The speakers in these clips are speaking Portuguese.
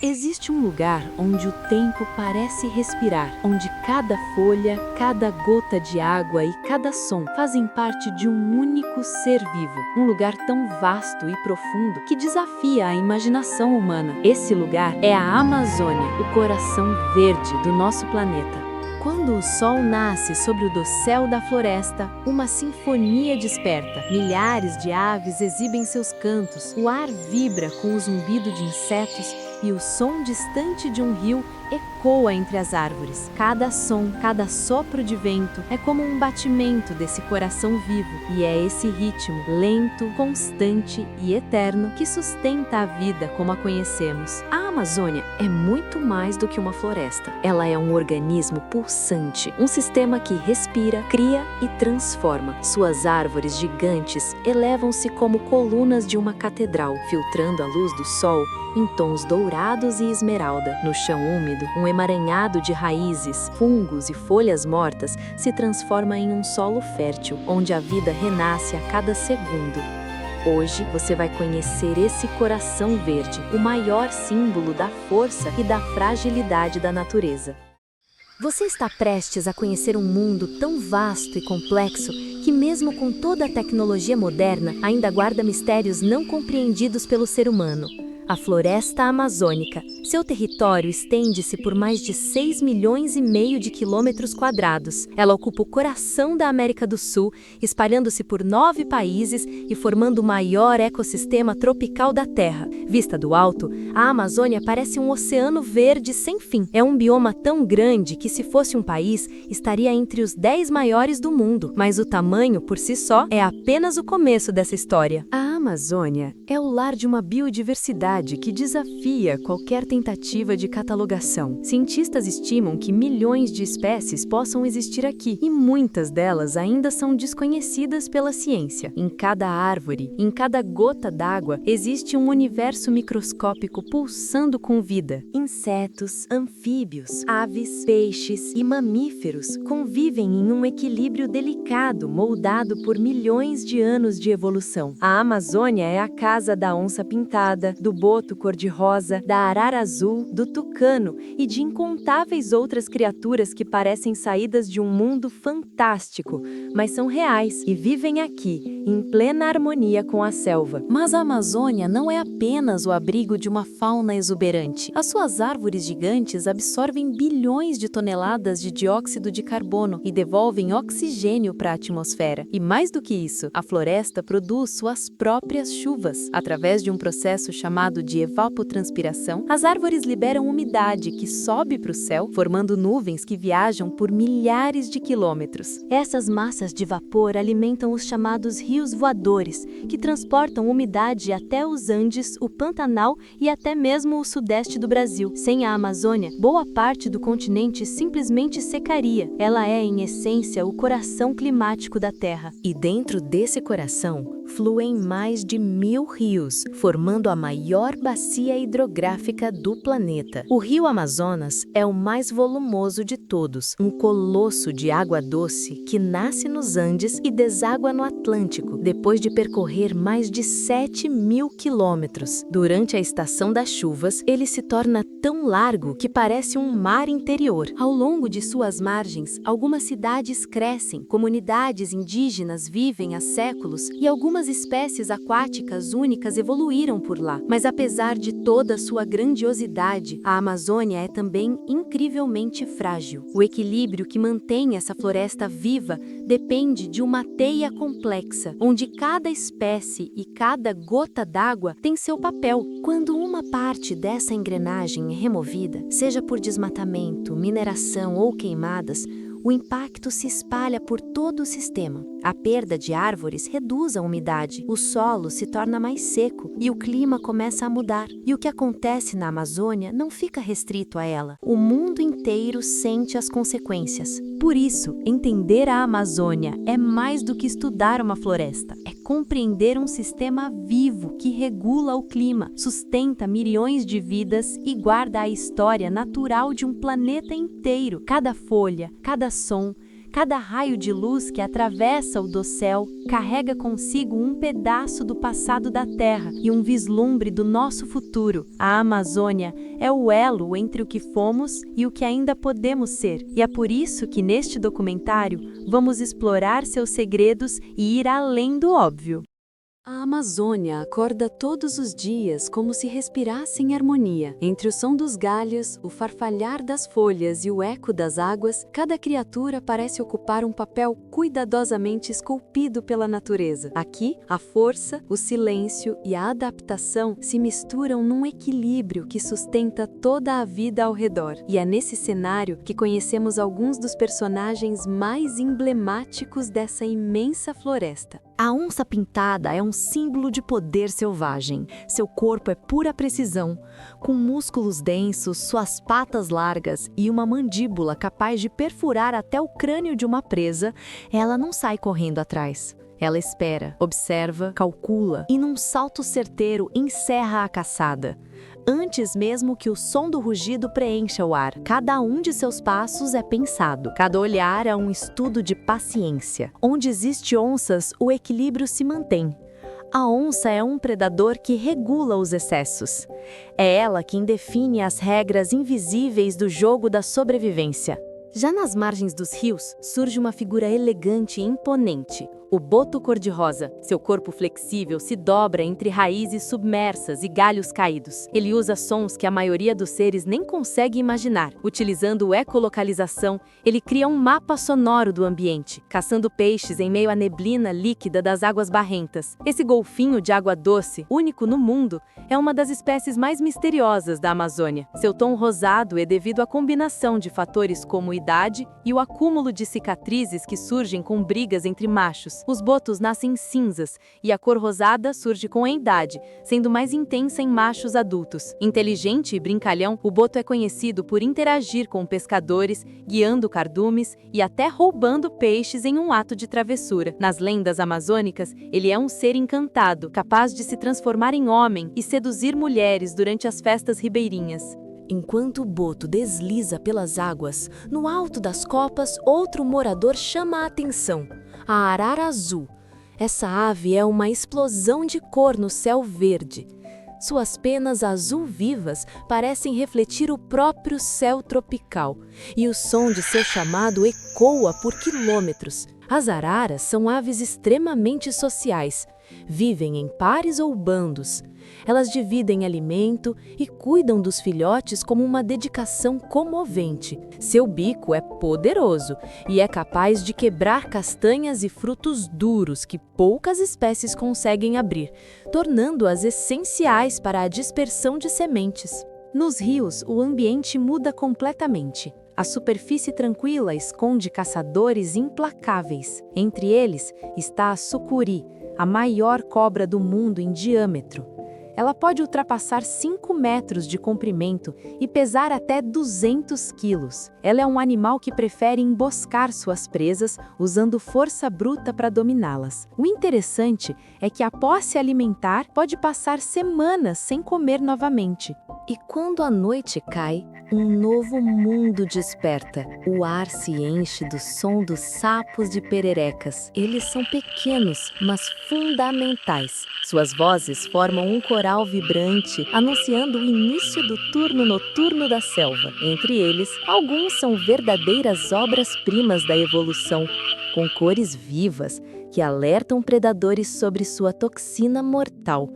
Existe um lugar onde o tempo parece respirar, onde cada folha, cada gota de água e cada som fazem parte de um único ser vivo. Um lugar tão vasto e profundo que desafia a imaginação humana. Esse lugar é a Amazônia, o coração verde do nosso planeta. Quando o sol nasce sobre o dossel da floresta, uma sinfonia desperta. Milhares de aves exibem seus cantos, o ar vibra com o zumbido de insetos e o som distante de um rio ecoa entre as árvores. Cada som, cada sopro de vento é como um batimento desse coração vivo, e é esse ritmo, lento, constante e eterno, que sustenta a vida como a conhecemos. A Amazônia é muito mais do que uma floresta. Ela é um organismo pulsante, um sistema que respira, cria e transforma. Suas árvores gigantes elevam-se como colunas de uma catedral, filtrando a luz do sol em tons dourados e esmeralda. No chão úmido, um emaranhado de raízes, fungos e folhas mortas se transforma em um solo fértil, onde a vida renasce a cada segundo. Hoje você vai conhecer esse coração verde, o maior símbolo da força e da fragilidade da natureza. Você está prestes a conhecer um mundo tão vasto e complexo que, mesmo com toda a tecnologia moderna, ainda guarda mistérios não compreendidos pelo ser humano. A floresta amazônica. Seu território estende-se por mais de 6,5 milhões de quilômetros quadrados. Ela ocupa o coração da América do Sul, espalhando-se por 9 países e formando o maior ecossistema tropical da Terra. Vista do alto, a Amazônia parece um oceano verde sem fim. É um bioma tão grande que, se fosse um país, estaria entre os 10 maiores do mundo. Mas o tamanho, por si só, é apenas o começo dessa história. A Amazônia é o lar de uma biodiversidade que desafia qualquer tentativa de catalogação. Cientistas estimam que milhões de espécies possam existir aqui, e muitas delas ainda são desconhecidas pela ciência. Em cada árvore, em cada gota d'água, existe um universo microscópico pulsando com vida. Insetos, anfíbios, aves, peixes e mamíferos convivem em um equilíbrio delicado, moldado por milhões de anos de evolução. A Amazônia é a casa da onça-pintada, do boto cor-de-rosa, da arara azul, do tucano e de incontáveis outras criaturas que parecem saídas de um mundo fantástico, mas são reais e vivem aqui, em plena harmonia com a selva. Mas a Amazônia não é apenas o abrigo de uma fauna exuberante. As suas árvores gigantes absorvem bilhões de toneladas de dióxido de carbono e devolvem oxigênio para a atmosfera. E mais do que isso, a floresta produz suas próprias chuvas. Através de um processo chamado de evapotranspiração, as árvores liberam umidade que sobe para o céu, formando nuvens que viajam por milhares de quilômetros. Essas massas de vapor alimentam os chamados rios voadores, que transportam umidade até os Andes, o Pantanal e até mesmo o sudeste do Brasil. Sem a Amazônia, boa parte do continente simplesmente secaria. Ela é, em essência, o coração climático da Terra. E dentro desse coração, fluem mais de 1.000 rios, formando a maior bacia hidrográfica do planeta. O rio Amazonas é o mais volumoso de todos, um colosso de água doce que nasce nos Andes e deságua no Atlântico, depois de percorrer mais de 7.000 quilômetros. Durante a estação das chuvas, ele se torna tão largo que parece um mar interior. Ao longo de suas margens, algumas cidades crescem, comunidades indígenas vivem há séculos e algumas espécies aquáticas únicas evoluíram por lá. Mas apesar de toda sua grandiosidade, a Amazônia é também incrivelmente frágil. O equilíbrio que mantém essa floresta viva depende de uma teia complexa, onde cada espécie e cada gota d'água tem seu papel. Quando uma parte dessa engrenagem é removida, seja por desmatamento, mineração ou queimadas, o impacto se espalha por todo o sistema. A perda de árvores reduz a umidade, o solo se torna mais seco e o clima começa a mudar. E o que acontece na Amazônia não fica restrito a ela. O mundo inteiro sente as consequências. Por isso, entender a Amazônia é mais do que estudar uma floresta. É compreender um sistema vivo que regula o clima, sustenta milhões de vidas e guarda a história natural de um planeta inteiro. Cada folha, cada som, Cada raio de luz que atravessa o dossel carrega consigo um pedaço do passado da Terra e um vislumbre do nosso futuro. A Amazônia é o elo entre o que fomos e o que ainda podemos ser. E é por isso que neste documentário vamos explorar seus segredos e ir além do óbvio. A Amazônia acorda todos os dias como se respirasse em harmonia. Entre o som dos galhos, o farfalhar das folhas e o eco das águas, cada criatura parece ocupar um papel cuidadosamente esculpido pela natureza. Aqui, a força, o silêncio e a adaptação se misturam num equilíbrio que sustenta toda a vida ao redor. E é nesse cenário que conhecemos alguns dos personagens mais emblemáticos dessa imensa floresta. A onça-pintada é um símbolo de poder selvagem. Seu corpo é pura precisão. Com músculos densos, suas patas largas e uma mandíbula capaz de perfurar até o crânio de uma presa, ela não sai correndo atrás. Ela espera, observa, calcula e, num salto certeiro, encerra a caçada. Antes mesmo que o som do rugido preencha o ar, cada um de seus passos é pensado. Cada olhar é um estudo de paciência. Onde existe onças, o equilíbrio se mantém. A onça é um predador que regula os excessos. É ela quem define as regras invisíveis do jogo da sobrevivência. Já nas margens dos rios, surge uma figura elegante e imponente. O boto cor-de-rosa. Seu corpo flexível se dobra entre raízes submersas e galhos caídos. Ele usa sons que a maioria dos seres nem consegue imaginar. Utilizando ecolocalização, ele cria um mapa sonoro do ambiente, caçando peixes em meio à neblina líquida das águas barrentas. Esse golfinho de água doce, único no mundo, é uma das espécies mais misteriosas da Amazônia. Seu tom rosado é devido à combinação de fatores como idade e o acúmulo de cicatrizes que surgem com brigas entre machos. Os botos nascem cinzas e a cor rosada surge com a idade, sendo mais intensa em machos adultos. Inteligente e brincalhão, o boto é conhecido por interagir com pescadores, guiando cardumes e até roubando peixes em um ato de travessura. Nas lendas amazônicas, ele é um ser encantado, capaz de se transformar em homem e seduzir mulheres durante as festas ribeirinhas. Enquanto o boto desliza pelas águas, no alto das copas, outro morador chama a atenção: a arara azul. Essa ave é uma explosão de cor no céu verde. Suas penas azul vivas parecem refletir o próprio céu tropical, e o som de seu chamado ecoa por quilômetros. As araras são aves extremamente sociais. Vivem em pares ou bandos. Elas dividem alimento e cuidam dos filhotes como uma dedicação comovente. Seu bico é poderoso e é capaz de quebrar castanhas e frutos duros que poucas espécies conseguem abrir, tornando-as essenciais para a dispersão de sementes. Nos rios, o ambiente muda completamente. A superfície tranquila esconde caçadores implacáveis. Entre eles está a sucuri, a maior cobra do mundo em diâmetro. Ela pode ultrapassar 5 metros de comprimento e pesar até 200 quilos. Ela é um animal que prefere emboscar suas presas, usando força bruta para dominá-las. O interessante é que, após se alimentar, pode passar semanas sem comer novamente. E quando a noite cai, um novo mundo desperta. O ar se enche do som dos sapos de pererecas. Eles são pequenos, mas fundamentais. Suas vozes formam um coral vibrante, anunciando o início do turno noturno da selva. Entre eles, alguns são verdadeiras obras-primas da evolução, com cores vivas que alertam predadores sobre sua toxina mortal.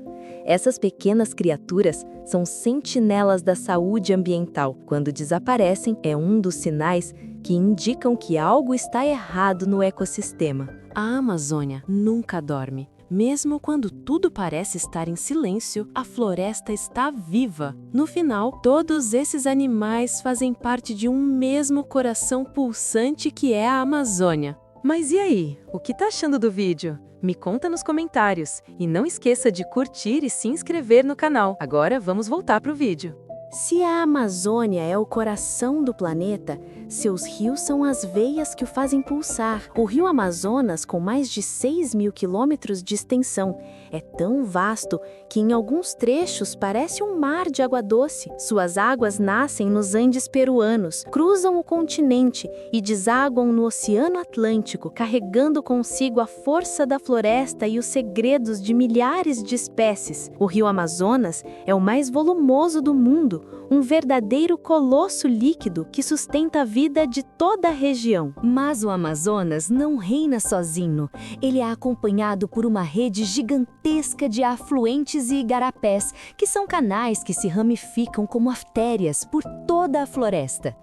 Essas pequenas criaturas são sentinelas da saúde ambiental. Quando desaparecem, é um dos sinais que indicam que algo está errado no ecossistema. A Amazônia nunca dorme. Mesmo quando tudo parece estar em silêncio, a floresta está viva. No final, todos esses animais fazem parte de um mesmo coração pulsante que é a Amazônia. Mas e aí? O que tá achando do vídeo? Me conta nos comentários. E não esqueça de curtir e se inscrever no canal. Agora vamos voltar pro vídeo. Se a Amazônia é o coração do planeta, Seus rios são as veias que o fazem pulsar. O rio Amazonas, com mais de 6.000 quilômetros de extensão, é tão vasto que em alguns trechos parece um mar de água doce. Suas águas nascem nos Andes peruanos, cruzam o continente e desaguam no Oceano Atlântico, carregando consigo a força da floresta e os segredos de milhares de espécies. O rio Amazonas é o mais volumoso do mundo, um verdadeiro colosso líquido que sustenta a vida de toda a região. Mas o Amazonas não reina sozinho. Ele é acompanhado por uma rede gigantesca de afluentes e igarapés, que são canais que se ramificam como artérias por toda a floresta.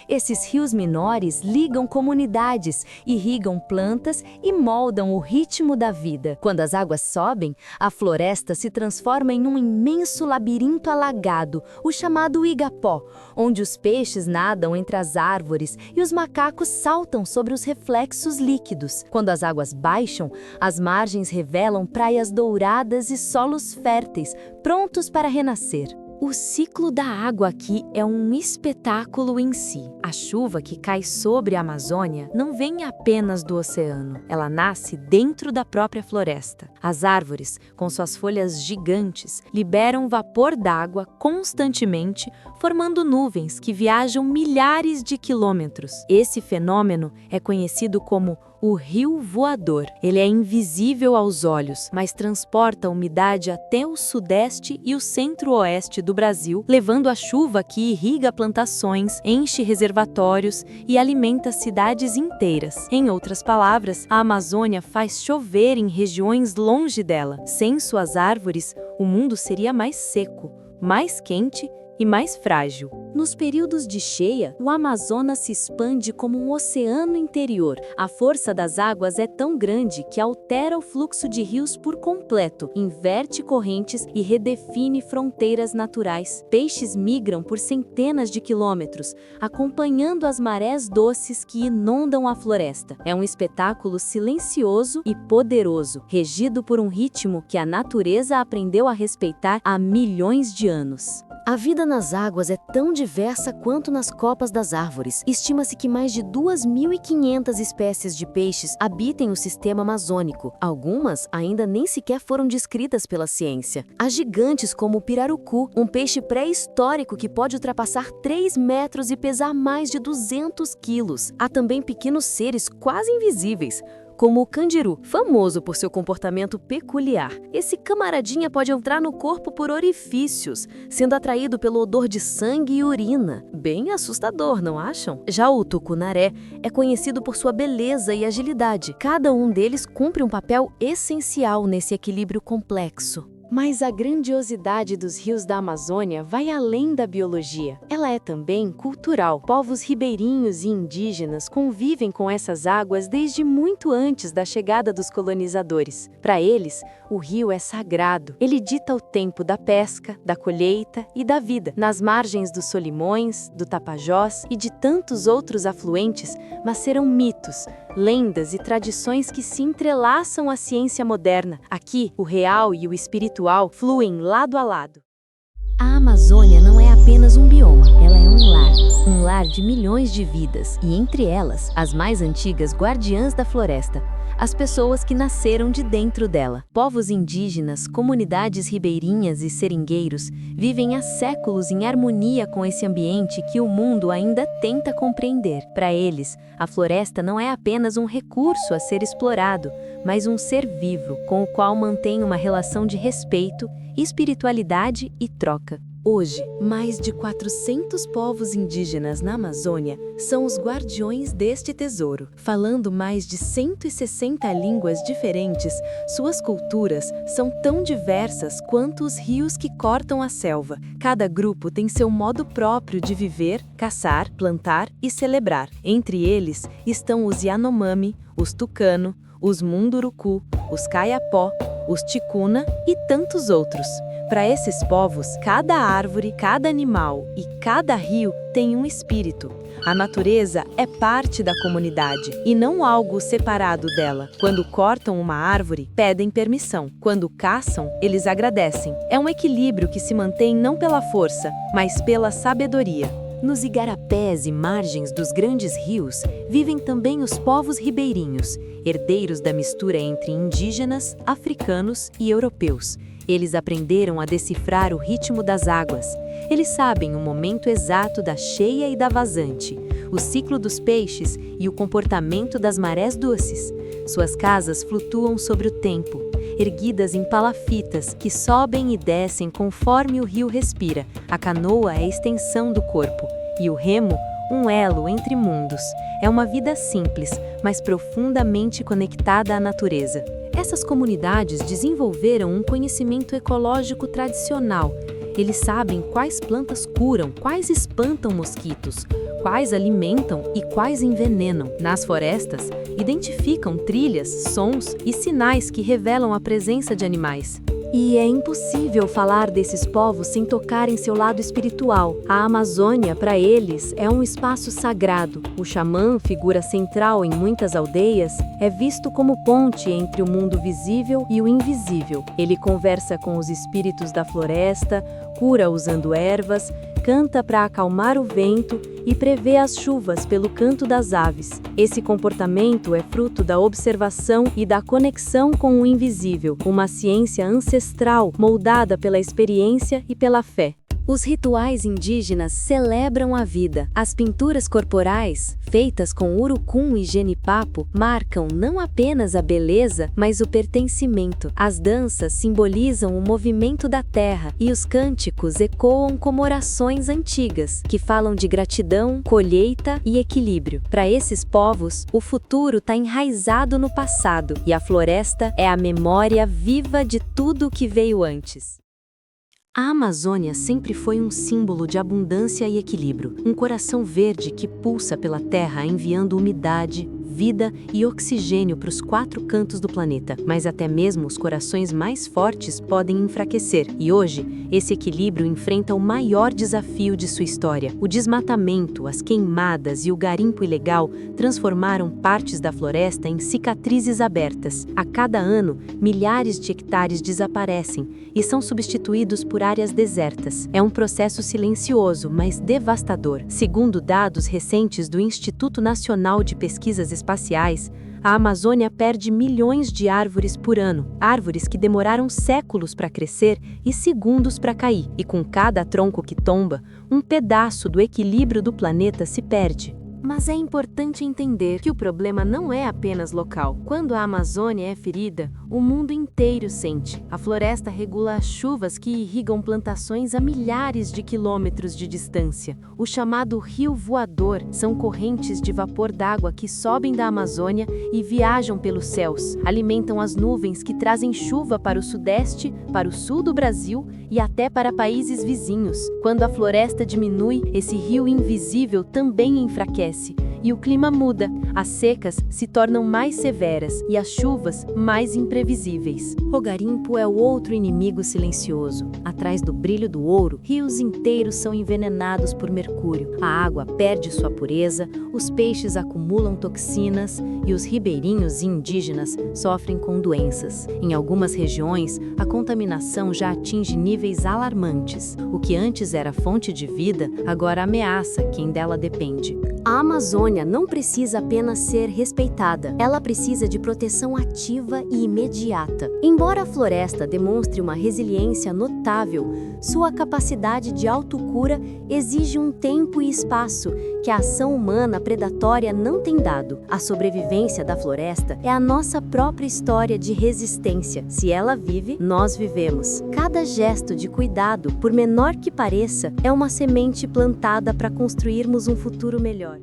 Esses rios menores ligam comunidades, irrigam plantas e moldam o ritmo da vida. Quando as águas sobem, a floresta se transforma em um imenso labirinto alagado, o chamado Igapó, onde os peixes nadam entre as árvores e os macacos saltam sobre os reflexos líquidos. Quando as águas baixam, as margens revelam praias douradas e solos férteis, prontos para renascer. O ciclo da água aqui é um espetáculo em si. A chuva que cai sobre a Amazônia não vem apenas do oceano. Ela nasce dentro da própria floresta. As árvores, com suas folhas gigantes, liberam vapor d'água constantemente, formando nuvens que viajam milhares de quilômetros. Esse fenômeno é conhecido como o rio voador. Ele é invisível aos olhos, mas transporta a umidade até o sudeste e o centro-oeste do Brasil, levando a chuva que irriga plantações, enche reservatórios e alimenta cidades inteiras. Em outras palavras, a Amazônia faz chover em regiões longe dela. Sem suas árvores, o mundo seria mais seco, mais quente e mais frágil. Nos períodos de cheia, o Amazonas se expande como um oceano interior. A força das águas é tão grande que altera o fluxo de rios por completo, inverte correntes e redefine fronteiras naturais. Peixes migram por centenas de quilômetros, acompanhando as marés doces que inundam a floresta. É um espetáculo silencioso e poderoso, regido por um ritmo que a natureza aprendeu a respeitar há milhões de anos. A vida nas águas é tão diversa quanto nas copas das árvores. Estima-se que mais de 2.500 espécies de peixes habitem o sistema amazônico. Algumas ainda nem sequer foram descritas pela ciência. Há gigantes como o pirarucu, um peixe pré-histórico que pode ultrapassar 3 metros e pesar mais de 200 quilos. Há também pequenos seres quase invisíveis, como o candiru, famoso por seu comportamento peculiar. Esse camaradinha pode entrar no corpo por orifícios, sendo atraído pelo odor de sangue e urina. Bem assustador, não acham? Já o tucunaré é conhecido por sua beleza e agilidade. Cada um deles cumpre um papel essencial nesse equilíbrio complexo. Mas a grandiosidade dos rios da Amazônia vai além da biologia. Ela é também cultural. Povos ribeirinhos e indígenas convivem com essas águas desde muito antes da chegada dos colonizadores. Para eles, o rio é sagrado. Ele dita o tempo da pesca, da colheita e da vida. Nas margens dos Solimões, do Tapajós e de tantos outros afluentes, nasceram mitos, lendas e tradições que se entrelaçam à ciência moderna. Aqui, o real e o espiritual fluem lado a lado. A Amazônia não é apenas um bioma, ela é um lar de milhões de vidas, e entre elas, as mais antigas guardiãs da floresta, as pessoas que nasceram de dentro dela. Povos indígenas, comunidades ribeirinhas e seringueiros vivem há séculos em harmonia com esse ambiente que o mundo ainda tenta compreender. Para eles, a floresta não é apenas um recurso a ser explorado, mas um ser vivo com o qual mantém uma relação de respeito, espiritualidade e troca. Hoje, mais de 400 povos indígenas na Amazônia são os guardiões deste tesouro. Falando mais de 160 línguas diferentes, suas culturas são tão diversas quanto os rios que cortam a selva. Cada grupo tem seu modo próprio de viver, caçar, plantar e celebrar. Entre eles estão os Yanomami, os Tucano, os Munduruku, os Kayapó, os Ticuna e tantos outros. Para esses povos, cada árvore, cada animal e cada rio tem um espírito. A natureza é parte da comunidade e não algo separado dela. Quando cortam uma árvore, pedem permissão. Quando caçam, eles agradecem. É um equilíbrio que se mantém não pela força, mas pela sabedoria. Nos igarapés e margens dos grandes rios vivem também os povos ribeirinhos, herdeiros da mistura entre indígenas, africanos e europeus. Eles aprenderam a decifrar o ritmo das águas. Eles sabem o momento exato da cheia e da vazante, o ciclo dos peixes e o comportamento das marés doces. Suas casas flutuam sobre o tempo, erguidas em palafitas que sobem e descem conforme o rio respira. A canoa é a extensão do corpo, e o remo, um elo entre mundos. É uma vida simples, mas profundamente conectada à natureza. Essas comunidades desenvolveram um conhecimento ecológico tradicional. Eles sabem quais plantas curam, quais espantam mosquitos, quais alimentam e quais envenenam. Nas florestas, identificam trilhas, sons e sinais que revelam a presença de animais. E é impossível falar desses povos sem tocar em seu lado espiritual. A Amazônia, para eles, é um espaço sagrado. O xamã, figura central em muitas aldeias, é visto como ponte entre o mundo visível e o invisível. Ele conversa com os espíritos da floresta, cura usando ervas, canta para acalmar o vento e prevê as chuvas pelo canto das aves. Esse comportamento é fruto da observação e da conexão com o invisível, uma ciência ancestral moldada pela experiência e pela fé. Os rituais indígenas celebram a vida. As pinturas corporais, feitas com urucum e genipapo, marcam não apenas a beleza, mas o pertencimento. As danças simbolizam o movimento da terra e os cânticos ecoam como orações antigas, que falam de gratidão, colheita e equilíbrio. Para esses povos, o futuro está enraizado no passado e a floresta é a memória viva de tudo o que veio antes. A Amazônia sempre foi um símbolo de abundância e equilíbrio, um coração verde que pulsa pela terra enviando umidade, vida e oxigênio para os 4 cantos do planeta. Mas até mesmo os corações mais fortes podem enfraquecer. E hoje, esse equilíbrio enfrenta o maior desafio de sua história. O desmatamento, as queimadas e o garimpo ilegal transformaram partes da floresta em cicatrizes abertas. A cada ano, milhares de hectares desaparecem e são substituídos por áreas desertas. É um processo silencioso, mas devastador. Segundo dados recentes do Instituto Nacional de Pesquisas Espaciais, a Amazônia perde milhões de árvores por ano, árvores que demoraram séculos para crescer e segundos para cair. E com cada tronco que tomba, um pedaço do equilíbrio do planeta se perde. Mas é importante entender que o problema não é apenas local. Quando a Amazônia é ferida, o mundo inteiro sente. A floresta regula as chuvas que irrigam plantações a milhares de quilômetros de distância. O chamado Rio Voador são correntes de vapor d'água que sobem da Amazônia e viajam pelos céus. Alimentam as nuvens que trazem chuva para o sudeste, para o sul do Brasil e até para países vizinhos. Quando a floresta diminui, esse rio invisível também enfraquece. E o clima muda, as secas se tornam mais severas e as chuvas mais imprevisíveis. O garimpo é o outro inimigo silencioso. Atrás do brilho do ouro, rios inteiros são envenenados por mercúrio. A água perde sua pureza, os peixes acumulam toxinas e os ribeirinhos e indígenas sofrem com doenças. Em algumas regiões, a contaminação já atinge níveis alarmantes. O que antes era fonte de vida, agora ameaça quem dela depende. A Amazônia não precisa apenas ser respeitada, ela precisa de proteção ativa e imediata. Embora a floresta demonstre uma resiliência notável, sua capacidade de autocura exige um tempo e espaço que a ação humana predatória não tem dado. A sobrevivência da floresta é a nossa própria história de resistência. Se ela vive, nós vivemos. Cada gesto de cuidado, por menor que pareça, é uma semente plantada para construirmos um futuro melhor.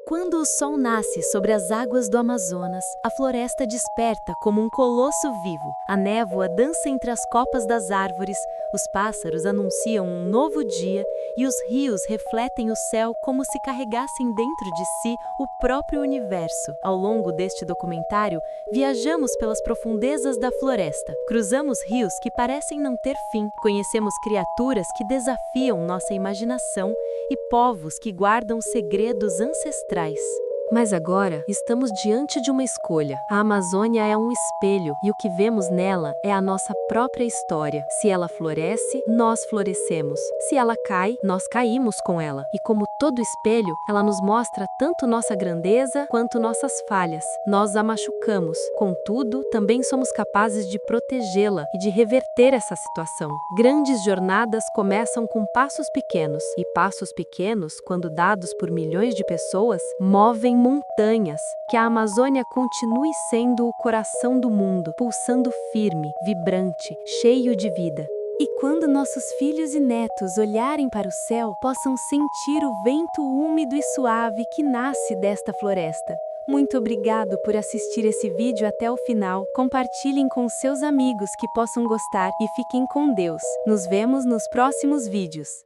Quando o sol nasce sobre as águas do Amazonas, a floresta desperta como um colosso vivo. A névoa dança entre as copas das árvores, os pássaros anunciam um novo dia e os rios refletem o céu como se carregassem dentro de si o próprio universo. Ao longo deste documentário, viajamos pelas profundezas da floresta. Cruzamos rios que parecem não ter fim. Conhecemos criaturas que desafiam nossa imaginação e povos que guardam segredos ancestrais. Mas agora, estamos diante de uma escolha. A Amazônia é um espelho e o que vemos nela é a nossa própria história. Se ela floresce, nós florescemos. Se ela cai, nós caímos com ela. E como todo espelho, ela nos mostra tanto nossa grandeza quanto nossas falhas. Nós a machucamos. Contudo, também somos capazes de protegê-la e de reverter essa situação. Grandes jornadas começam com passos pequenos. E passos pequenos, quando dados por milhões de pessoas, movem montanhas. Que a Amazônia continue sendo o coração do mundo, pulsando firme, vibrante, cheio de vida. E quando nossos filhos e netos olharem para o céu, possam sentir o vento úmido e suave que nasce desta floresta. Muito obrigado por assistir esse vídeo até o final. Compartilhem com seus amigos que possam gostar e fiquem com Deus. Nos vemos nos próximos vídeos.